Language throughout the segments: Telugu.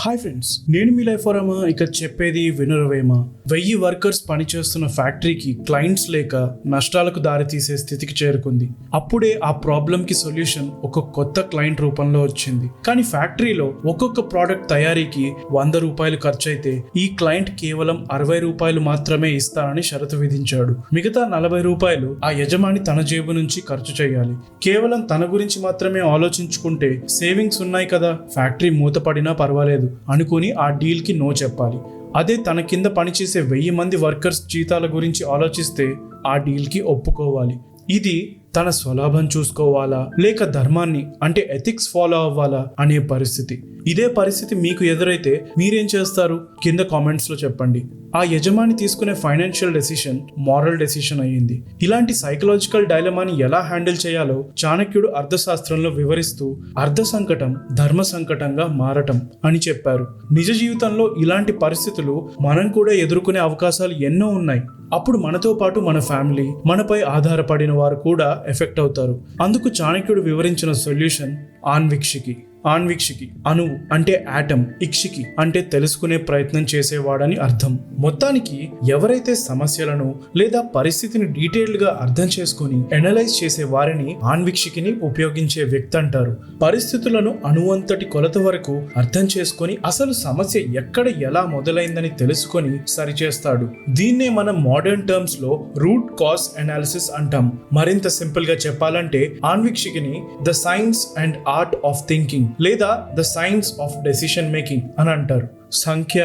హాయ్ ఫ్రెండ్స్, నేను మీ లైఫ్ ఫోరమా. ఇక చెప్పేది వినరవేమా. 1000 వర్కర్స్ పనిచేస్తున్న ఫ్యాక్టరీకి క్లయింట్స్ లేక నష్టాలకు దారితీసే స్థితికి చేరుకుంది. అప్పుడే ఆ ప్రాబ్లంకి సొల్యూషన్ ఒక కొత్త క్లయింట్ రూపంలో వచ్చింది. కానీ ఫ్యాక్టరీలో ఒక్కొక్క ప్రోడక్ట్ తయారీకి 100 రూపాయలు ఖర్చు అయితే ఈ క్లయింట్ కేవలం 60 రూపాయలు మాత్రమే ఇస్తానని షరతు విధించాడు. మిగతా 40 రూపాయలు ఆ యజమాని తన జేబు నుంచి ఖర్చు చేయాలి. కేవలం తన గురించి మాత్రమే ఆలోచించుకుంటే సేవింగ్స్ ఉన్నాయి కదా, ఫ్యాక్టరీ మూతపడినా పర్వాలేదు అనుకుని ఆ డీల్ కి నో చెప్పాలి. అదే తన కింద పనిచేసే 1000 మంది వర్కర్స్ జీతాల గురించి ఆలోచిస్తే ఆ డీల్ కి ఒప్పుకోవాలి. ఇది తన స్వలాభం చూసుకోవాలా లేక ధర్మాన్ని అంటే ఎథిక్స్ ఫాలో అవ్వాలా అనే పరిస్థితి. ఇదే పరిస్థితి మీకు ఎదురైతే మీరేం చేస్తారు? కింద కామెంట్స్ లో చెప్పండి. ఆ యజమాని తీసుకునే ఫైనాన్షియల్ డెసిషన్ మారల్ డెసిషన్ అయ్యింది. ఇలాంటి సైకలాజికల్ డైలమాని ఎలా హ్యాండిల్ చేయాలో చాణక్యుడు అర్థశాస్త్రంలో వివరిస్తూ అర్థ సంకటం ధర్మ సంకటంగా మారటం అని చెప్పారు. నిజ జీవితంలో ఇలాంటి పరిస్థితులు మనం కూడా ఎదుర్కొనే అవకాశాలు ఎన్నో ఉన్నాయి. అప్పుడు మనతో పాటు మన ఫ్యామిలీ, మనపై ఆధారపడిన వారు కూడా ఎఫెక్ట్ అవుతారు. అందుకు చాణక్యుడు వివరించిన సొల్యూషన్ ఆన్వీక్షికి. ఆన్వీక్షికి అణువు అంటే ఆటం, ఇక్షికి అంటే తెలుసుకునే ప్రయత్నం చేసేవాడని అర్థం. మొత్తానికి ఎవరైతే సమస్యలను లేదా పరిస్థితిని డీటెయిల్డ్ గా అర్థం చేసుకుని ఎనలైజ్ చేసే వారిని ఆన్వీక్షికిని ఉపయోగించే వ్యక్తి అంటారు. పరిస్థితులను అణువంతటి కొలత వరకు అర్థం చేసుకొని అసలు సమస్య ఎక్కడ ఎలా మొదలైందని తెలుసుకొని సరిచేస్తాడు. దీన్నే మనం మోడర్న్ టర్మ్స్ లో రూట్ కాజ్ అనాలిసిస్ అంటాం. మరింత సింపుల్ గా చెప్పాలంటే ఆన్వీక్షికిని the science and art of thinking లేదా the science of decision making అని అంటారు. సంఖ్య,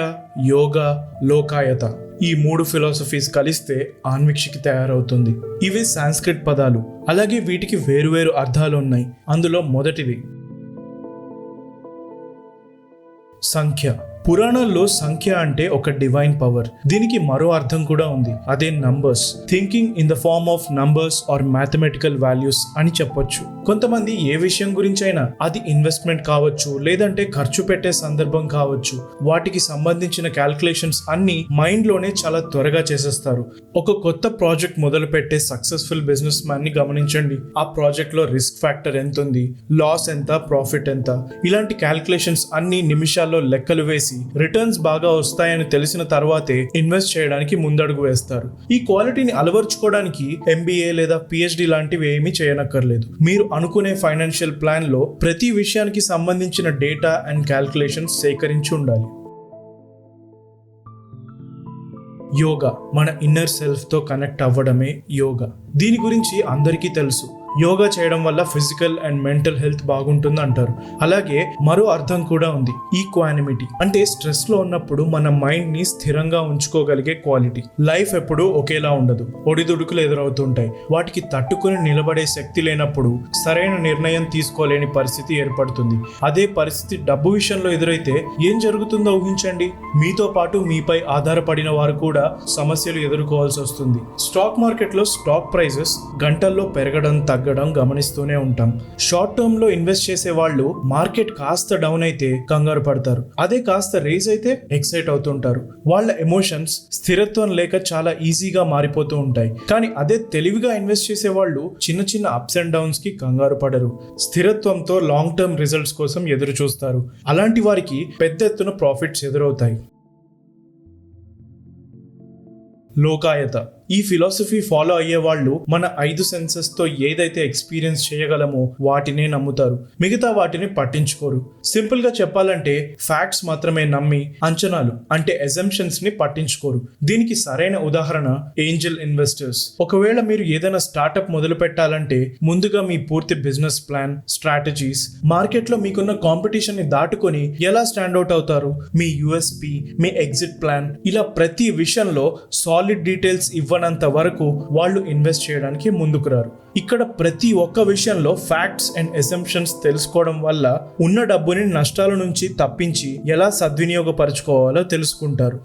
యోగా, లోకాయత ఈ 3 ఫిలాసఫీస్ కలిస్తే ఆన్వీక్షికి తయారవుతుంది. ఇవి సాంస్క్రిట్ పదాలు, అలాగే వీటికి వేరువేరు అర్థాలు ఉన్నాయి. అందులో మొదటిది సంఖ్య. పురాణాల్లో సంఖ్య అంటే ఒక డివైన్ పవర్. దీనికి మరో అర్థం కూడా ఉంది, అదే numbers. Thinking in the form of numbers are mathematical values అని చెప్పొచ్చు. కొంతమంది ఏ విషయం గురించైనా, అది ఇన్వెస్ట్మెంట్ కావచ్చు లేదంటే ఖర్చు పెట్టే సందర్భం కావచ్చు, వాటికి సంబంధించిన క్యాల్కులేషన్స్ అన్ని మైండ్ లోనే చాలా త్వరగా చేసేస్తారు. ఒక కొత్త ప్రాజెక్ట్ మొదలు పెట్టే సక్సెస్ఫుల్ బిజినెస్ మ్యాన్ ని గమనించండి. ఆ ప్రాజెక్ట్ లో రిస్క్ ఫ్యాక్టర్ ఎంత ఉంది, లాస్ ఎంత, ప్రాఫిట్ ఎంత, ఇలాంటి క్యాల్కులేషన్స్ అన్ని నిమిషాల్లో లెక్కలు వేసి రిటర్న్స్ బాగా వస్తాయని తెలిసిన తర్వాతే ఇన్వెస్ట్ చేయడానికి ముందడుగు వేస్తారు. ఈ క్వాలిటీని అలవర్చుకోవడానికి MBA లేదా PhD లాంటివి ఏమీ చేయనక్కర్లేదు. మీరు అనుకునే ఫైనాన్షియల్ ప్లాన్ లో ప్రతి విషయానికి సంబంధించిన డేటా అండ్ క్యాల్కులేషన్స్ సేకరించి ఉండాలి. యోగా, మన ఇన్నర్ సెల్ఫ్ తో కనెక్ట్ అవ్వడమే యోగా. దీని గురించి అందరికీ తెలుసు. యోగా చేయడం వల్ల ఫిజికల్ అండ్ మెంటల్ హెల్త్ బాగుంటుంది అంటారు. అలాగే మరో అర్థం కూడా ఉంది, ఈక్వానిమిటీ. అంటే స్ట్రెస్ లో ఉన్నప్పుడు మన మైండ్ ని స్థిరంగా ఉంచుకోగలిగే క్వాలిటీ. లైఫ్ ఎప్పుడూ ఒకేలా ఉండదు, ఒడిదుడుకులు ఎదురవుతుంటాయి. వాటికి తట్టుకుని నిలబడే శక్తి లేనప్పుడు సరైన నిర్ణయం తీసుకోలేని పరిస్థితి ఏర్పడుతుంది. అదే పరిస్థితి డబ్బు విషయంలో ఎదురైతే ఏం జరుగుతుందో ఊహించండి. మీతో పాటు మీపై ఆధారపడిన వారు కూడా సమస్యలు ఎదుర్కోవాల్సి వస్తుంది. స్టాక్ మార్కెట్ లో స్టాక్ ప్రైజెస్ గంటల్లో పెరగడం తగ్గడం గమనిస్తూనే ఉంటాం. షార్ట్ టర్మ్ లో ఇన్వెస్ట్ చేసే వాళ్ళు మార్కెట్ కాస్త డౌన్ అయితే కంగారు పడతారు, అదే కాస్త రేజ్ అయితే ఎక్సైట్ అవుతుంటారు. వాళ్ళ ఎమోషన్స్ స్థిరత్వం లేక చాలా ఈజీగా మారిపోతూ ఉంటాయి. కానీ అదే తెలివిగా ఇన్వెస్ట్ చేసే వాళ్ళు చిన్న చిన్న అప్స్ అండ్ డౌన్స్ కి కంగారు పడరు. స్థిరత్వంతో లాంగ్ టర్మ్ రిజల్ట్స్ కోసం ఎదురు చూస్తారు. అలాంటి వారికి పెద్ద ఎత్తున ప్రాఫిట్స్ ఎదురవుతాయి. లోకాయత. ఈ ఫిలాసఫీ ఫాలో అయ్యే వాళ్ళు మన 5 సెన్సెస్ తో ఏదైతే ఎక్స్పీరియన్స్ చేయగలమో వాటినే నమ్ముతారు, మిగతా వాటిని పట్టించుకోరు. సింపుల్ గా చెప్పాలంటే ఫ్యాక్ట్స్ మాత్రమే నమ్మి అంచనాలు అంటే అజంప్షన్స్ ని పట్టించుకోరు. దీనికి సరైన ఉదాహరణ ఏంజల్ ఇన్వెస్టర్స్. ఒకవేళ మీరు ఏదైనా స్టార్ట్అప్ మొదలు పెట్టాలంటే ముందుగా మీ పూర్తి బిజినెస్ ప్లాన్, స్ట్రాటజీస్, మార్కెట్ లో మీకున్న కాంపిటీషన్ ని దాటుకొని ఎలా స్టాండ్అవుట్ అవుతారు, మీ USP, మీ ఎగ్జిట్ ప్లాన్, ఇలా ప్రతి విషయంలో సాలిడ్ డీటెయిల్స్ ఇవ్వనంత వరకు వాళ్ళు ఇన్వెస్ట్ చేయడానికి ముందుకు రారు. ఇక్కడ ప్రతి ఒక్క విషయంలో ఫ్యాక్ట్స్ అండ్ అసంప్షన్స్ తెలుసుకోవడం వల్ల ఉన్న డబ్బుని నష్టాల నుంచి తప్పించి ఎలా సద్వినియోగపరచుకోవాలో తెలుసుకుంటారు.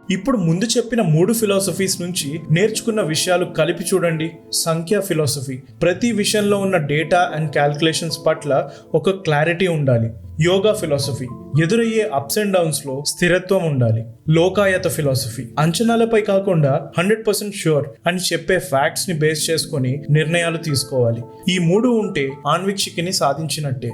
ఇప్పుడు ముందు చెప్పిన 3 ఫిలాసఫీస్ నుంచి నేర్చుకున్న విషయాలు కలిపి చూడండి. సంఖ్య ఫిలాసఫీ, ప్రతి విషయంలో ఉన్న డేటా అండ్ క్యాల్కులేషన్స్ పట్ల ఒక క్లారిటీ ఉండాలి. యోగా ఫిలాసఫీ, ఎదురయ్యే అప్స్ అండ్ డౌన్స్ లో స్థిరత్వం ఉండాలి. లోకాయత ఫిలాసఫీ, అంచనాలపై కాకుండా 100% ష్యూర్ అని చెప్పే ఫ్యాక్ట్స్ ని బేస్ చేసుకొని నిర్ణయాలు తీసుకోవాలి. ఈ 3 ఉంటే ఆన్వీక్షికిని సాధించినట్టే.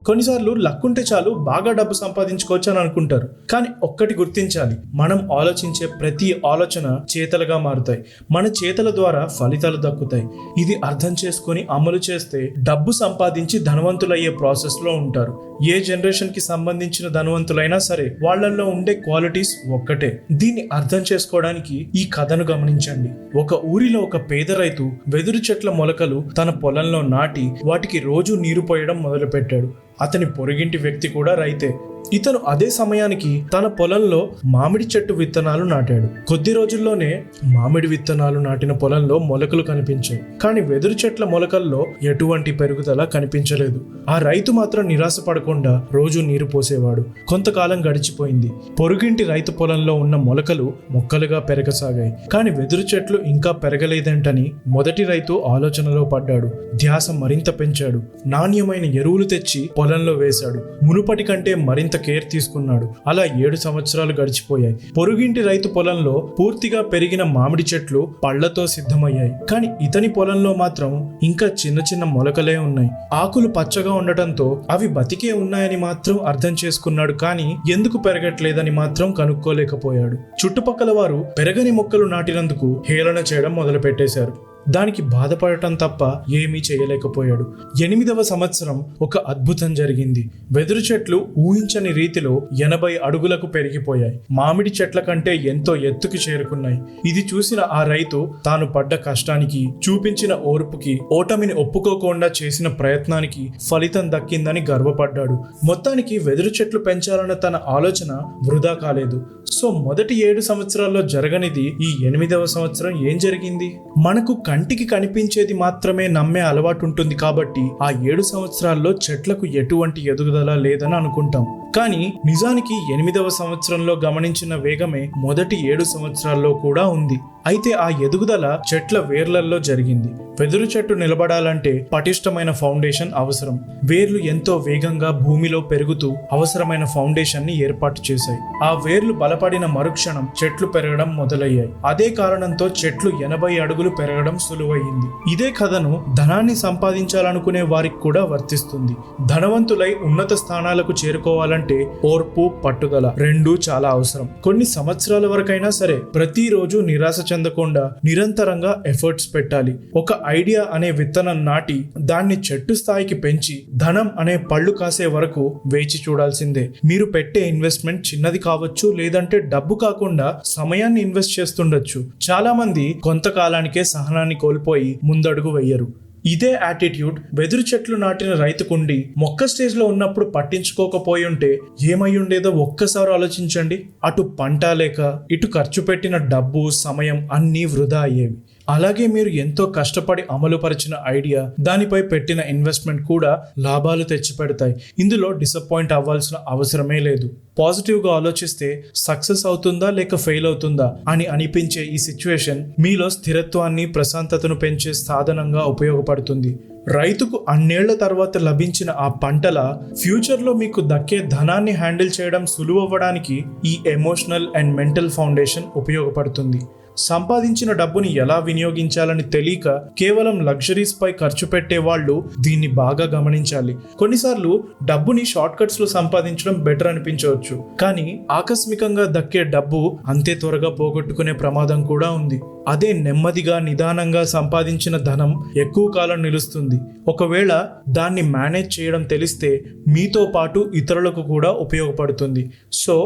కొన్నిసార్లు లక్ ఉంటే చాలు బాగా డబ్బు సంపాదించుకోవచ్చు అని అనుకుంటారు. కానీ ఒక్కటి గుర్తించాలి, మనం ఆలోచించే ప్రతి ఆలోచన చేతలుగా మారుతాయి. మన చేతల ద్వారా ఫలితాలు దక్కుతాయి. ఇది అర్థం చేసుకొని అమలు చేస్తే డబ్బు సంపాదించి ధనవంతులయ్యే ప్రాసెస్ లో ఉంటారు. ఏ జనరేషన్ కి సంబంధించిన ధనవంతులైనా సరే వాళ్ళల్లో ఉండే క్వాలిటీస్ ఒక్కటే. దీన్ని అర్థం చేసుకోవడానికి ఈ కథను గమనించండి. ఒక ఊరిలో ఒక పేద రైతు వెదురు చెట్ల మొలకలు తన పొలంలో నాటి వాటికి రోజు నీరు పోయడం మొదలుపెట్టాడు. అతని పొరుగింటి వ్యక్తి కూడా రైతే. ఇతను అదే సమయానికి తన పొలంలో మామిడి చెట్టు విత్తనాలు నాటాడు. కొద్ది రోజుల్లోనే మామిడి విత్తనాలు నాటిన పొలంలో మొలకలు కనిపించాయి. కానీ వెదురు చెట్ల మొలకల్లో ఎటువంటి పెరుగుదల కనిపించలేదు. ఆ రైతు మాత్రం నిరాశ పడకుండా రోజు నీరు పోసేవాడు. కొంతకాలం గడిచిపోయింది. పొరుగింటి రైతు పొలంలో ఉన్న మొలకలు మొక్కలుగా పెరగసాగాయి. కానీ వెదురు చెట్లు ఇంకా పెరగలేదంటని మొదటి రైతు ఆలోచనలో పడ్డాడు. ధ్యాస మరింత పెంచాడు. నాణ్యమైన ఎరువులు తెచ్చి పొలంలో వేశాడు. మునుపటి కంటే మరింత కేర్ తీసుకున్నాడు. అలా 7 సంవత్సరాలు గడిచిపోయాయి. పొరుగింటి రైతు పొలంలో పూర్తిగా పెరిగిన మామిడి చెట్లు పళ్లతో సిద్ధమయ్యాయి. కానీ ఇతని పొలంలో మాత్రం ఇంకా చిన్న చిన్న మొలకలే ఉన్నాయి. ఆకులు పచ్చగా ఉండటంతో అవి బతికే ఉన్నాయని మాత్రం అర్థం చేసుకున్నాడు. కానీ ఎందుకు పెరగట్లేదని మాత్రం కనుక్కోలేకపోయాడు. చుట్టుపక్కల వారు పెరగని మొక్కలు నాటినందుకు హేళన చేయడం మొదలు పెట్టేశారు. దానికి బాధపడటం తప్ప ఏమీ చేయలేకపోయాడు. 8వ సంవత్సరం ఒక అద్భుతం జరిగింది. వెదురు చెట్లు ఊహించని రీతిలో 80 అడుగులకు పెరిగిపోయాయి. మామిడి చెట్ల కంటే ఎంతో ఎత్తుకు చేరుకున్నాయి. ఇది చూసిన ఆ రైతు తాను పడ్డ కష్టానికి, చూపించిన ఓర్పుకి, ఓటమిని ఒప్పుకోకుండా చేసిన ప్రయత్నానికి ఫలితం దక్కిందని గర్వపడ్డాడు. మొత్తానికి వెదురు చెట్లు పెంచాలన్న తన ఆలోచన వృధా కాలేదు. సో మొదటి 7 సంవత్సరాల్లో జరగనిది ఈ 8వ సంవత్సరం ఏం జరిగింది? మనకు కంటికి కనిపించేది మాత్రమే నమ్మే అలవాటు ఉంటుంది కాబట్టి ఆ 7 సంవత్సరాల్లో చెట్లకు ఎటువంటి ఎదుగుదల లేదని అనుకుంటాం. కానీ నిజానికి 8వ సంవత్సరంలో గమనించిన వేగమే మొదటి 7 సంవత్సరాల్లో కూడా ఉంది. అయితే ఆ ఎదుగుదల చెట్ల వేర్లల్లో జరిగింది. వెదురు చెట్టు నిలబడాలంటే పటిష్టమైన ఫౌండేషన్ అవసరం. వేర్లు ఎంతో వేగంగా భూమిలో పెరుగుతూ అవసరమైన ఫౌండేషన్ ని ఏర్పాటు చేశాయి. ఆ వేర్లు బలపడిన మరుక్షణం చెట్లు పెరగడం మొదలయ్యాయి. అదే కారణంతో చెట్లు 80 అడుగులు పెరగడం సులువయ్యింది. ఇదే కథను ధనాన్ని సంపాదించాలనుకునే వారికి కూడా వర్తిస్తుంది. ధనవంతులై ఉన్నత స్థానాలకు చేరుకోవాలంటే ఓర్పు, పట్టుదల రెండూ చాలా అవసరం. కొన్ని సంవత్సరాల వరకైనా సరే ప్రతిరోజు నిరాశ చెందకుండా నిరంతరంగా ఎఫర్ట్స్ పెట్టాలి. ఒక ఐడియా అనే విత్తనం నాటి దాన్ని చెట్టు స్థాయికి పెంచి ధనం అనే పళ్ళు కాసే వరకు వేచి చూడాల్సిందే. మీరు పెట్టే ఇన్వెస్ట్మెంట్ చిన్నది కావచ్చు, లేదంటే డబ్బు కాకుండా సమయాన్ని ఇన్వెస్ట్ చేస్తుండొచ్చు. చాలా మంది కొంతకాలానికే సహనాన్ని కోల్పోయి ముందడుగు వెయ్యరు. ఇదే యాటిట్యూడ్ వెదురు చెట్లు నాటిన రైతుకుండి మొక్క స్టేజ్ లో ఉన్నప్పుడు పట్టించుకోకపోయి ఉంటే ఏమై ఉండేదో ఒక్కసారి ఆలోచించండి. అటు పంట లేక, ఇటు ఖర్చు పెట్టిన డబ్బు, సమయం అన్నీ వృధా అయ్యేవి. అలాగే మీరు ఎంతో కష్టపడి అమలుపరిచిన ఐడియా, దానిపై పెట్టిన ఇన్వెస్ట్మెంట్ కూడా లాభాలు తెచ్చిపెడతాయి. ఇందులో డిసప్పాయింట్ అవ్వాల్సిన అవసరమే లేదు. పాజిటివ్గా ఆలోచిస్తే సక్సెస్ అవుతుందా లేక ఫెయిల్ అవుతుందా అని అనిపించే ఈ సిచ్యువేషన్ మీలో స్థిరత్వాన్ని, ప్రశాంతతను పెంచే సాధనంగా ఉపయోగపడుతుంది. రైతుకు అన్నేళ్ల తర్వాత లభించిన ఆ పంటల ఫ్యూచర్లో మీకు దక్కే ధనాన్ని హ్యాండిల్ చేయడం సులువవ్వడానికి ఈ ఎమోషనల్ అండ్ మెంటల్ ఫౌండేషన్ ఉపయోగపడుతుంది. సంపాదించిన డబ్బుని ఎలా వినియోగించాలని తెలియక కేవలం లగ్జరీస్ పై ఖర్చు పెట్టే వాళ్ళు దీన్ని బాగా గమనించాలి. కొన్నిసార్లు డబ్బుని షార్ట్ కట్స్ లో సంపాదించడం బెటర్ అనిపించవచ్చు, కానీ ఆకస్మికంగా దక్కే డబ్బు అంతే త్వరగా పోగొట్టుకునే ప్రమాదం కూడా ఉంది. అదే నెమ్మదిగా, నిదానంగా సంపాదించిన ధనం ఎక్కువ కాలం నిలుస్తుంది. ఒకవేళ దాన్ని మేనేజ్ చేయడం తెలిస్తే మీతో పాటు ఇతరులకు కూడా ఉపయోగపడుతుంది. సో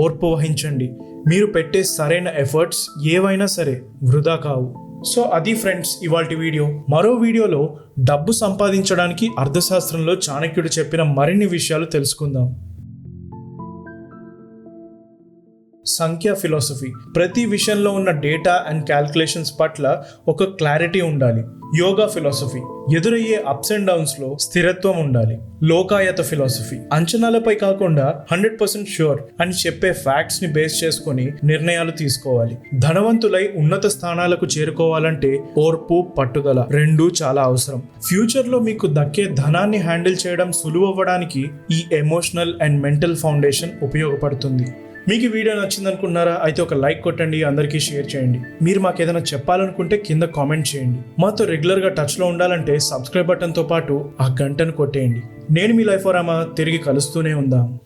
ఓర్పు వహించండి. మీరు పెట్టే సరైన ఎఫర్ట్స్ ఏవైనా సరే వృధా కావు. సో అది ఫ్రెండ్స్ ఇవాల్టి వీడియో. మరో వీడియోలో డబ్బు సంపాదించడానికి అర్థశాస్త్రంలో చాణక్యుడు చెప్పిన మరిన్ని విషయాలు తెలుసుకుందాం. సంఖ్య ఫిలాసఫీ. ప్రతి విషయంలో ఉన్న డేటా అండ్ క్యాల్కులేషన్స్ పట్ల ఒక క్లారిటీ ఉండాలి. యోగా ఫిలాసఫీ. ఎదురయ్యే అప్స్ అండ్ డౌన్స్ లో స్థిరత్వం ఉండాలి. లోకాయత ఫిలాసఫీ. అంచనాలపై కాకుండా 100% ష్యూర్ అని చెప్పే ఫ్యాక్ట్స్ ని బేస్ చేసుకొని నిర్ణయాలు తీసుకోవాలి. ధనవంతులై ఉన్నత స్థానాలకు చేరుకోవాలంటే ఓర్పు, పట్టుదల రెండూ చాలా అవసరం. ఫ్యూచర్ లో మీకు దక్కే ధనాన్ని హ్యాండిల్ చేయడం సులువవ్వడానికి ఈ ఎమోషనల్ అండ్ మెంటల్ ఫౌండేషన్ ఉపయోగపడుతుంది. మీకు ఈ వీడియో నచ్చింది అనుకుంటున్నారా? అయితే ఒక లైక్ కొట్టండి, అందరికీ షేర్ చేయండి. మీరు మాకు ఏదైనా చెప్పాలనుకుంటే కింద కామెంట్ చేయండి. మాతో రెగ్యులర్గా టచ్లో ఉండాలంటే సబ్స్క్రైబ్ బటన్తో పాటు ఆ గంటను కొట్టేయండి. నేను మీ లైఫ్ ఫోరామా తిరిగి కలుస్తూనే ఉందాం.